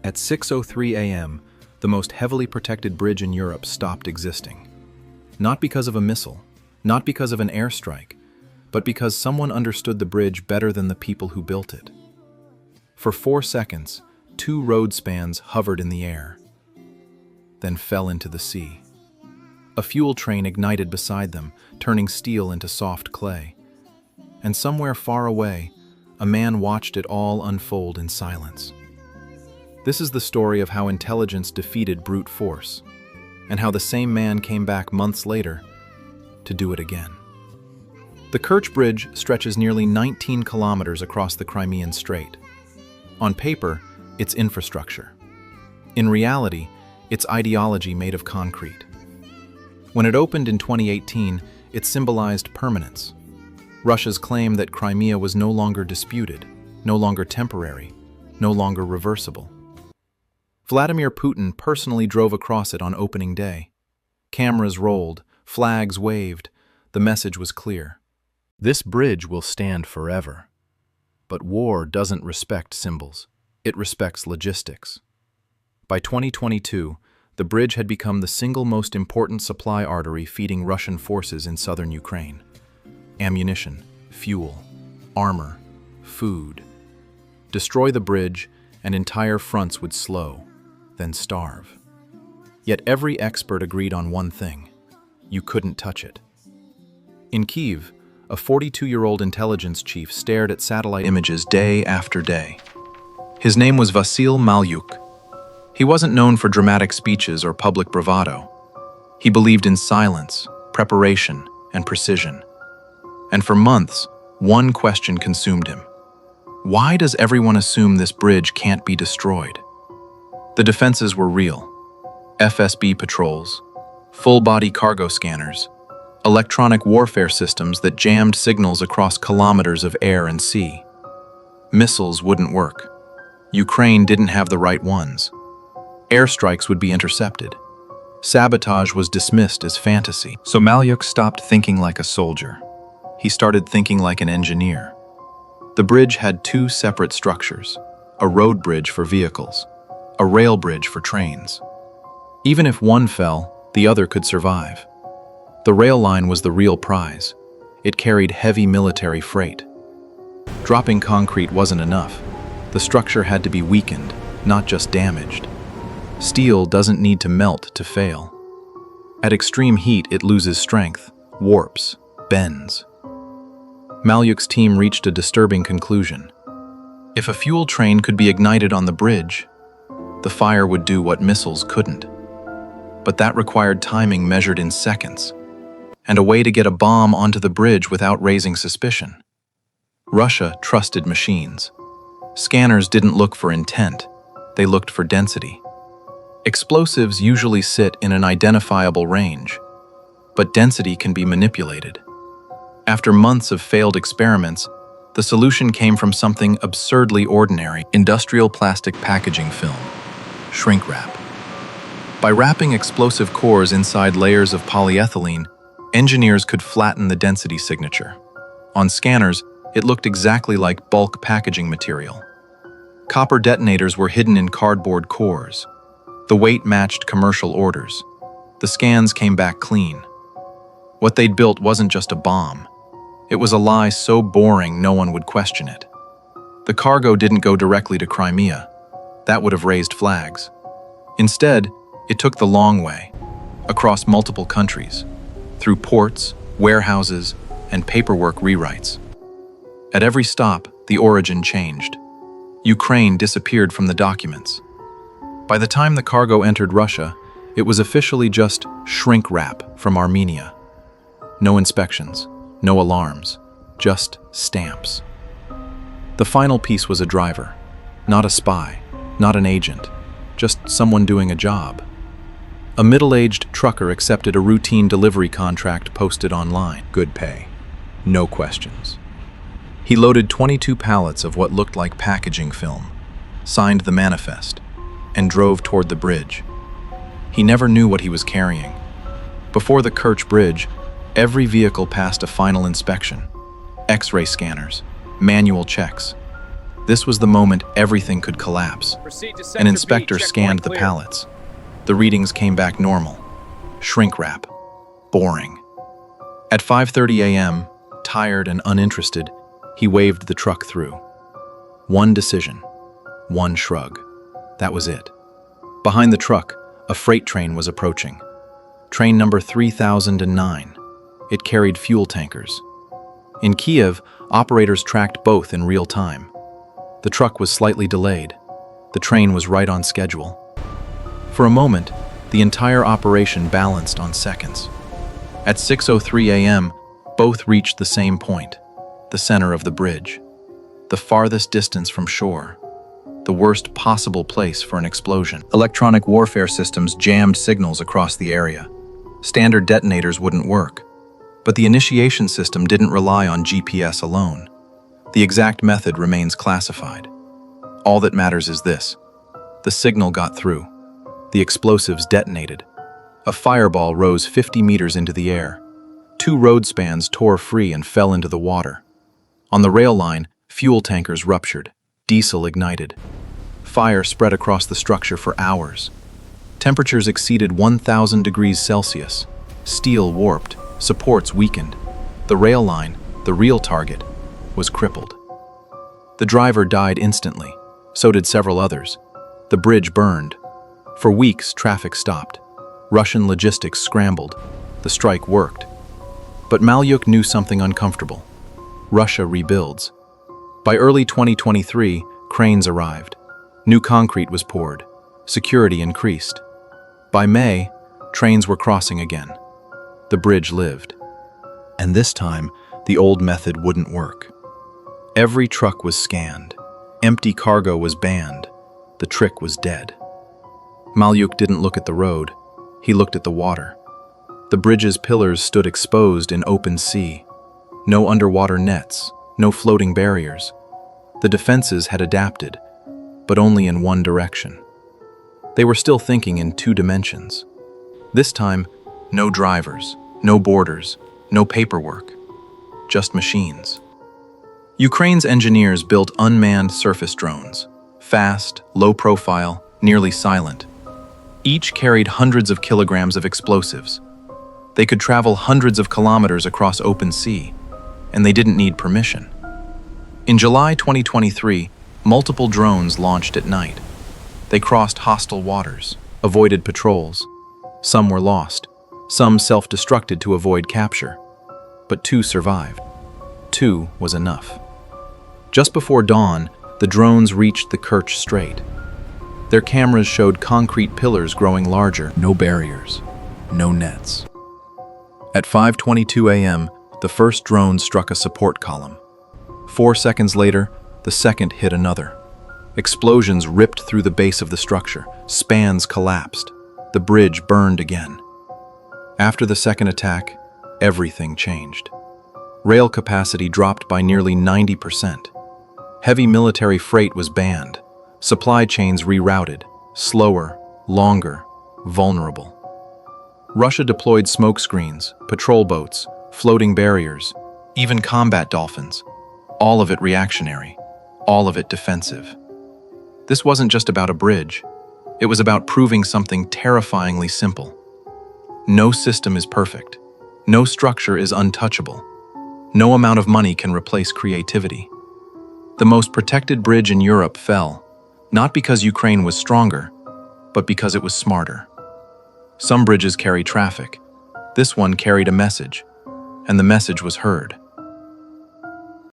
At 6:03 a.m., the most heavily protected bridge in Europe stopped existing. Not because of a missile, not because of an airstrike, but because someone understood the bridge better than the people who built it. For 4 seconds, 2 road spans hovered in the air, then fell into the sea. A fuel train ignited beside them, turning steel into soft clay. And somewhere far away, a man watched it all unfold in silence. This is the story of how intelligence defeated brute force, and how the same man came back months later to do it again. The Kerch Bridge stretches nearly 19 kilometers across the Crimean Strait. On paper, it's infrastructure. In reality, it's ideology made of concrete. When it opened in 2018, it symbolized permanence. Russia's claim that Crimea was no longer disputed, no longer temporary, no longer reversible. Vladimir Putin personally drove across it on opening day. Cameras rolled, flags waved, the message was clear. This bridge will stand forever. But war doesn't respect symbols, it respects logistics. By 2022, the bridge had become the single most important supply artery feeding Russian forces in southern Ukraine. Ammunition, fuel, armor, food. Destroy the bridge, and entire fronts would slow, then starve. Yet every expert agreed on one thing: you couldn't touch it. In Kyiv, a 42-year-old intelligence chief stared at satellite images day after day. His name was Vasyl Malyuk. He wasn't known for dramatic speeches or public bravado. He believed in silence, preparation, and precision. And for months, one question consumed him. Why does everyone assume this bridge can't be destroyed? The defenses were real. FSB patrols, full-body cargo scanners, electronic warfare systems that jammed signals across kilometers of air and sea. Missiles wouldn't work. Ukraine didn't have the right ones. Airstrikes would be intercepted. Sabotage was dismissed as fantasy. So Malyuk stopped thinking like a soldier. He started thinking like an engineer. The bridge had 2 separate structures: a road bridge for vehicles, a rail bridge for trains. Even if one fell, the other could survive. The rail line was the real prize. It carried heavy military freight. Dropping concrete wasn't enough. The structure had to be weakened, not just damaged. Steel doesn't need to melt to fail. At extreme heat, it loses strength, warps, bends. Malyuk's team reached a disturbing conclusion. If a fuel train could be ignited on the bridge, the fire would do what missiles couldn't. But that required timing measured in seconds, and a way to get a bomb onto the bridge without raising suspicion. Russia trusted machines. Scanners didn't look for intent, they looked for density. Explosives usually sit in an identifiable range, but density can be manipulated. After months of failed experiments, the solution came from something absurdly ordinary: industrial plastic packaging film, shrink wrap. By wrapping explosive cores inside layers of polyethylene, engineers could flatten the density signature. On scanners, it looked exactly like bulk packaging material. Copper detonators were hidden in cardboard cores. The weight matched commercial orders. The scans came back clean. What they'd built wasn't just a bomb. It was a lie so boring no one would question it. The cargo didn't go directly to Crimea. That would have raised flags. Instead, it took the long way, across multiple countries, through ports, warehouses, and paperwork rewrites. At every stop, the origin changed. Ukraine disappeared from the documents. By the time the cargo entered Russia, it was officially just shrink wrap from Armenia. No inspections, no alarms, just stamps. The final piece was a driver, not a spy, not an agent, just someone doing a job. A middle-aged trucker accepted a routine delivery contract posted online. Good pay, no questions. He loaded 22 pallets of what looked like packaging film, signed the manifest, and drove toward the bridge. He never knew what he was carrying. Before the Kerch Bridge, every vehicle passed a final inspection: X-ray scanners, manual checks. This was the moment everything could collapse. An inspector scanned the pallets. The readings came back normal. Shrink wrap. Boring. At 5:30 a.m., tired and uninterested, he waved the truck through. One decision. One shrug. That was it. Behind the truck, a freight train was approaching. Train number 3009. It carried fuel tankers. In Kiev, operators tracked both in real time. The truck was slightly delayed. The train was right on schedule. For a moment, the entire operation balanced on seconds. At 6:03 a.m., both reached the same point, the center of the bridge, the farthest distance from shore, the worst possible place for an explosion. Electronic warfare systems jammed signals across the area. Standard detonators wouldn't work, but the initiation system didn't rely on GPS alone. The exact method remains classified. All that matters is this: the signal got through. The explosives detonated. A fireball rose 50 meters into the air. 2 road spans tore free and fell into the water. On the rail line, fuel tankers ruptured. Diesel ignited. Fire spread across the structure for hours. Temperatures exceeded 1,000 degrees Celsius. Steel warped. Supports weakened. The rail line, the real target, was crippled. The driver died instantly. So did several others. The bridge burned. For weeks, traffic stopped. Russian logistics scrambled. The strike worked. But Malyuk knew something uncomfortable. Russia rebuilds. By early 2023, cranes arrived. New concrete was poured. Security increased. By May, trains were crossing again. The bridge lived. And this time, the old method wouldn't work. Every truck was scanned. Empty cargo was banned. The trick was dead. Malyuk didn't look at the road. He looked at the water. The bridge's pillars stood exposed in open sea. No underwater nets, no floating barriers. The defenses had adapted, but only in one direction. They were still thinking in 2 dimensions. This time, no drivers, no borders, no paperwork, just machines. Ukraine's engineers built unmanned surface drones, fast, low profile, nearly silent. Each carried hundreds of kilograms of explosives. They could travel hundreds of kilometers across open sea, and they didn't need permission. In July 2023, multiple drones launched at night. They crossed hostile waters, avoided patrols. Some were lost. Some self-destructed to avoid capture. But 2 survived. 2 was enough. Just before dawn, the drones reached the Kerch Strait. Their cameras showed concrete pillars growing larger. No barriers, no nets. At 5:22 a.m., the first drone struck a support column. 4 seconds later, the second hit another. Explosions ripped through the base of the structure. Spans collapsed. The bridge burned again. After the second attack, everything changed. Rail capacity dropped by nearly 90%. Heavy military freight was banned. Supply chains rerouted, slower, longer, vulnerable. Russia deployed smoke screens, patrol boats, floating barriers, even combat dolphins. All of it reactionary, all of it defensive. This wasn't just about a bridge. It was about proving something terrifyingly simple. No system is perfect. No structure is untouchable. No amount of money can replace creativity. The most protected bridge in Europe fell, not because Ukraine was stronger, but because it was smarter. Some bridges carry traffic. This one carried a message, and the message was heard.